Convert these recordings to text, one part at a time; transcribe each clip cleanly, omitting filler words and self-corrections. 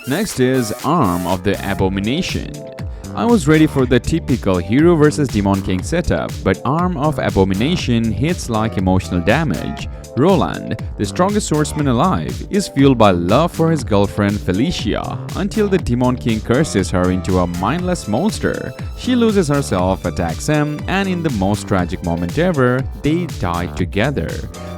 Next is Arm of the Abomination. I was ready for the typical hero vs Demon King setup, but Arm of Abomination hits like emotional damage. Roland, the strongest swordsman alive, is fueled by love for his girlfriend Felicia until the Demon King curses her into a mindless monster. She loses herself, attacks him, and in the most tragic moment ever, they die together.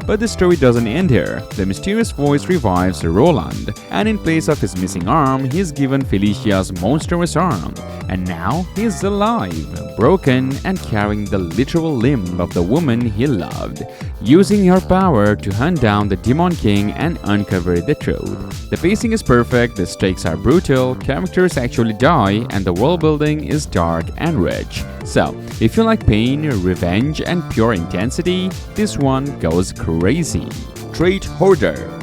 But the story doesn't end here. The mysterious voice revives Roland, and in place of his missing arm, he is given Felicia's monstrous arm. And now he is alive, broken, and carrying the literal limb of the woman he loved, using her power to hunt down the Demon King and uncover the truth. The pacing is perfect, the stakes are brutal, characters actually die, and the world building is dark and rich. So, if you like pain, revenge, and pure intensity, this one goes crazy. Trait Hoarder.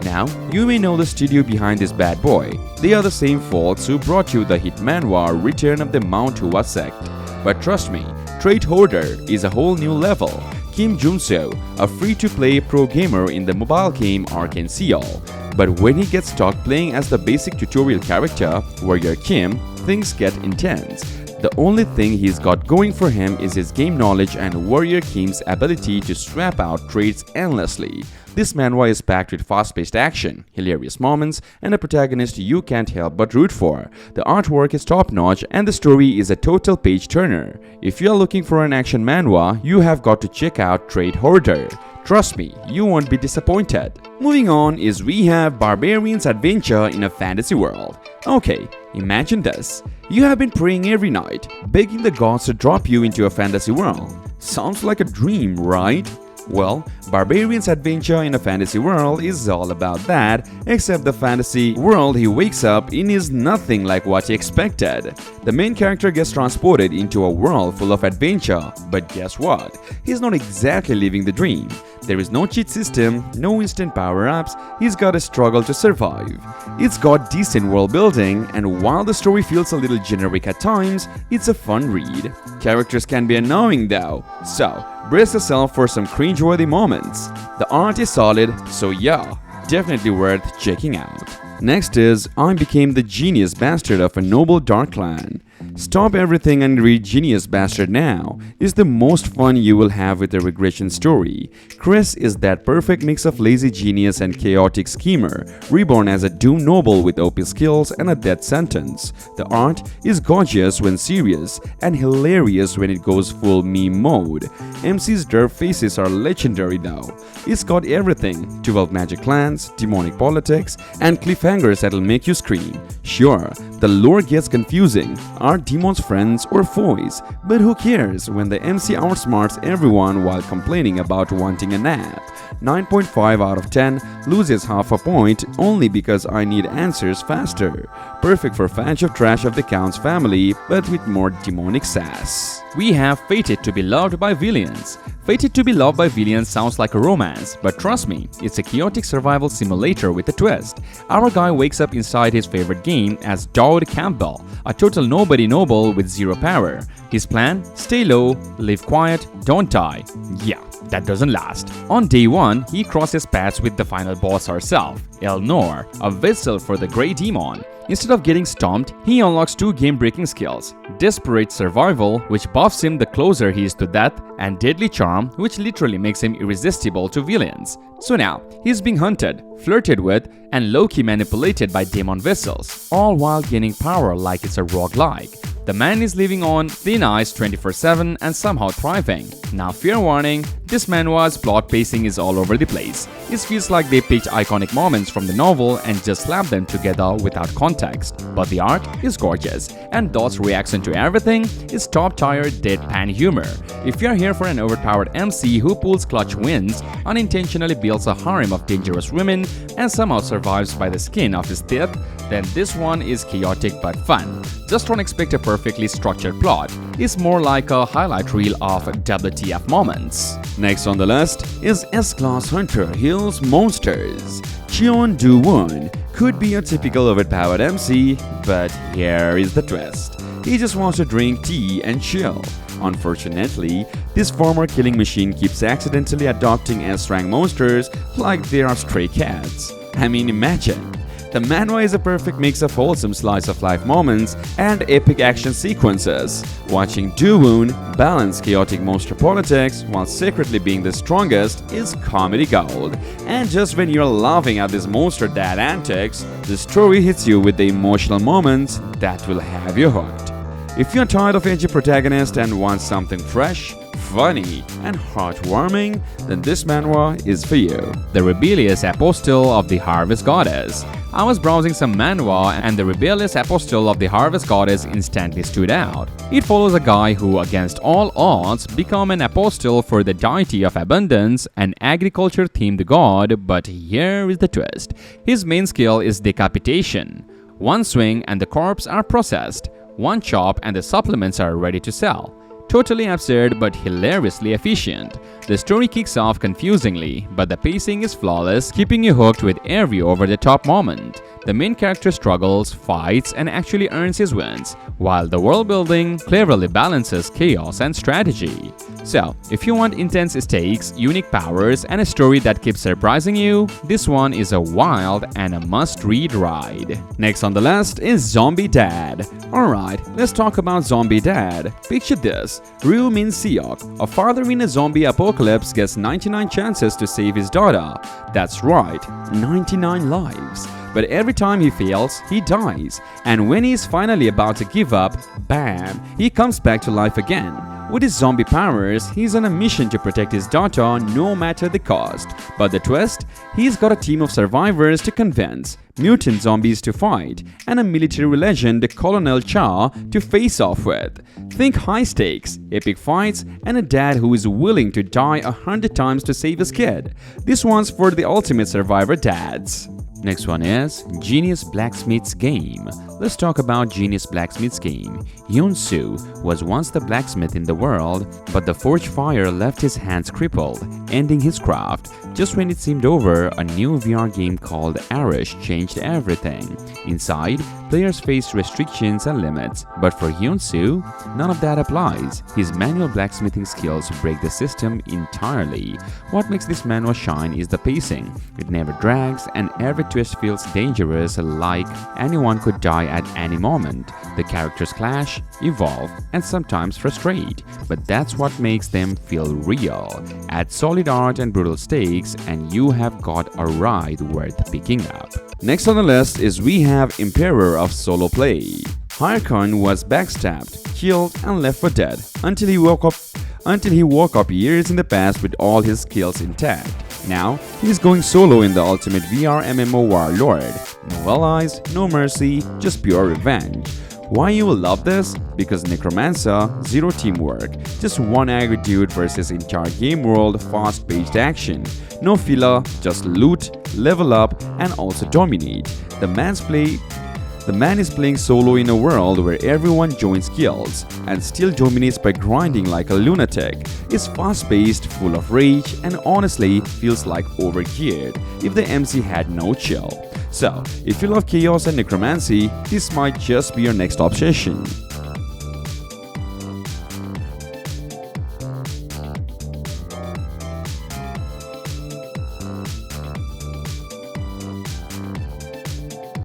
Now, you may know the studio behind this bad boy. They are the same folks who brought you the hit manhwa Return of the Manhwa sect. But trust me, Trait Hoarder is a whole new level. Kim Junso, a free-to-play pro gamer in the mobile game Arcane Seal. But when he gets stuck playing as the basic tutorial character, Warrior Kim, things get intense. The only thing he's got going for him is his game knowledge and Warrior Kim's ability to swap out traits endlessly. This manhwa is packed with fast-paced action, hilarious moments, and a protagonist you can't help but root for. The artwork is top-notch and the story is a total page-turner. If you are looking for an action manhwa, you have got to check out Trait Hoarder. Trust me, you won't be disappointed. Moving on is we have Barbarian's adventure in a fantasy world. Okay, imagine this. You have been praying every night, begging the gods to drop you into a fantasy world. Sounds like a dream, right? Well, Barbarian's adventure in a fantasy world is all about that, except the fantasy world he wakes up in is nothing like what he expected. The main character gets transported into a world full of adventure, but guess what? He's not exactly living the dream. There is no cheat system, no instant power-ups, he's got to struggle to survive. It's got decent world building, and while the story feels a little generic at times, it's a fun read. Characters can be annoying though, so brace yourself for some cringeworthy moments. The art is solid, so yeah, definitely worth checking out. Next is I Became the Genius Bastard of a Noble Dark Clan. Stop everything and read Genius Bastard now. It's the most fun you will have with a regression story. Chris is that perfect mix of lazy genius and chaotic schemer, reborn as a doomed noble with OP skills and a death sentence. The art is gorgeous when serious and hilarious when it goes full meme mode. MC's derp faces are legendary though. It's got everything: 12 magic clans, demonic politics, and cliffhangers that'll make you scream. Sure, the lore gets confusing. Are demons friends or foes? But who cares when the MC outsmarts everyone while complaining about wanting a nap? 9.5 out of 10 loses half a point only because I need answers faster. Perfect for fans of Trash of the Count's family, but with more demonic sass. We have Fated to be Loved by Villains. Fated to be Loved by Villains sounds like a romance, but trust me, it's a chaotic survival simulator with a twist. Our guy wakes up inside his favorite game as Dowd Campbell, a total nobody noble with zero power. His plan? Stay low, live quiet, don't die. Yeah, that doesn't last. On day 1, he crosses paths with the final boss herself, Elnor, a vessel for the Grey Demon. Instead of getting stomped, he unlocks 2 game-breaking skills: Desperate Survival, which buffs him the closer he is to death, and Deadly Charm, which literally makes him irresistible to villains. So now, he's being hunted, flirted with, and low-key manipulated by demon vessels, all while gaining power like it's a roguelike. The man is living on thin ice 24/7 and somehow thriving. Now fair warning, this manhwa's plot pacing is all over the place. It feels like they picked iconic moments from the novel and just slapped them together without context. But the art is gorgeous, and Dot's reaction to everything is top-tier deadpan humor. If you're here for an overpowered MC who pulls clutch wins, unintentionally builds a harem of dangerous women, and somehow survives by the skin of his teeth, then this one is chaotic but fun. Just don't expect a perfectly structured plot. It's more like a highlight reel of WTF moments. Next on the list is S-Class Hunter Hills Monsters. Cheon Do-won could be a typical overpowered MC, but here is the twist. He just wants to drink tea and chill. Unfortunately, this former killing machine keeps accidentally adopting S-rank monsters like they are stray cats. I mean, imagine. The manhwa is a perfect mix of wholesome slice-of-life moments and epic action sequences. Watching Do-woon balance chaotic monster politics while secretly being the strongest is comedy gold. And just when you're laughing at this monster dad antics, the story hits you with the emotional moments that will have you hooked. If you're tired of edgy protagonists and want something fresh, funny, and heartwarming, then this manhwa is for you. The Rebellious Apostle of the Harvest Goddess. I was browsing some manhwa and the Rebellious Apostle of the Harvest Goddess instantly stood out. It follows a guy who, against all odds, become an apostle for the deity of abundance, an agriculture-themed god, but here is the twist. His main skill is decapitation. One swing and the corpse are processed. One chop and the supplements are ready to sell. Totally absurd but hilariously efficient. The story kicks off confusingly, but the pacing is flawless, keeping you hooked with every over-the-top moment. The main character struggles, fights, and actually earns his wins, while the world building cleverly balances chaos and strategy. So, if you want intense stakes, unique powers, and a story that keeps surprising you, this one is a wild and a must-read ride. Next on the list is Zombie Dad. Alright, let's talk about Zombie Dad. Picture this. Ryu Min Seok, a father in a zombie apocalypse, gets 99 chances to save his daughter. That's right, 99 lives. But every time he fails, he dies. And when he's finally about to give up, bam, he comes back to life again. With his zombie powers, he's on a mission to protect his daughter no matter the cost. But the twist? He's got a team of survivors to convince, mutant zombies to fight, and a military legend, Colonel Cha, to face off with. Think high stakes, epic fights, and a dad who is willing to die 100 times to save his kid. This one's for the ultimate survivor dads. Next one is Genius Blacksmith's Game. Let's talk about Genius Blacksmith's Game. Hyun-soo was once the blacksmith in the world, but the forge fire left his hands crippled, ending his craft. Just when it seemed over, a new VR game called Arish changed everything. Inside, players faced restrictions and limits, but for Hyun-soo, none of that applies. His manual blacksmithing skills break the system entirely. What makes this manhwa shine is the pacing. It never drags, and every twist feels dangerous, like anyone could die at any moment. The characters clash, evolve, and sometimes frustrate, but that's what makes them feel real. Add solid art and brutal stakes, and you have got a ride worth picking up. Next on the list is we have Emperor of Solo Play. Harkon was backstabbed, killed, and left for dead until he woke up years in the past with all his skills intact. Now, he's going solo in the ultimate VR MMO warlord. No allies, no mercy, just pure revenge. Why you will love this? Because Necromancer, zero teamwork, just one angry dude versus entire game world, fast-paced action. No filler, just loot, level up, and also dominate. The man is playing solo in a world where everyone joins guilds and still dominates by grinding like a lunatic. It's fast-paced, full of rage, and honestly feels like overgeared if the MC had no chill. So, if you love chaos and necromancy, this might just be your next obsession.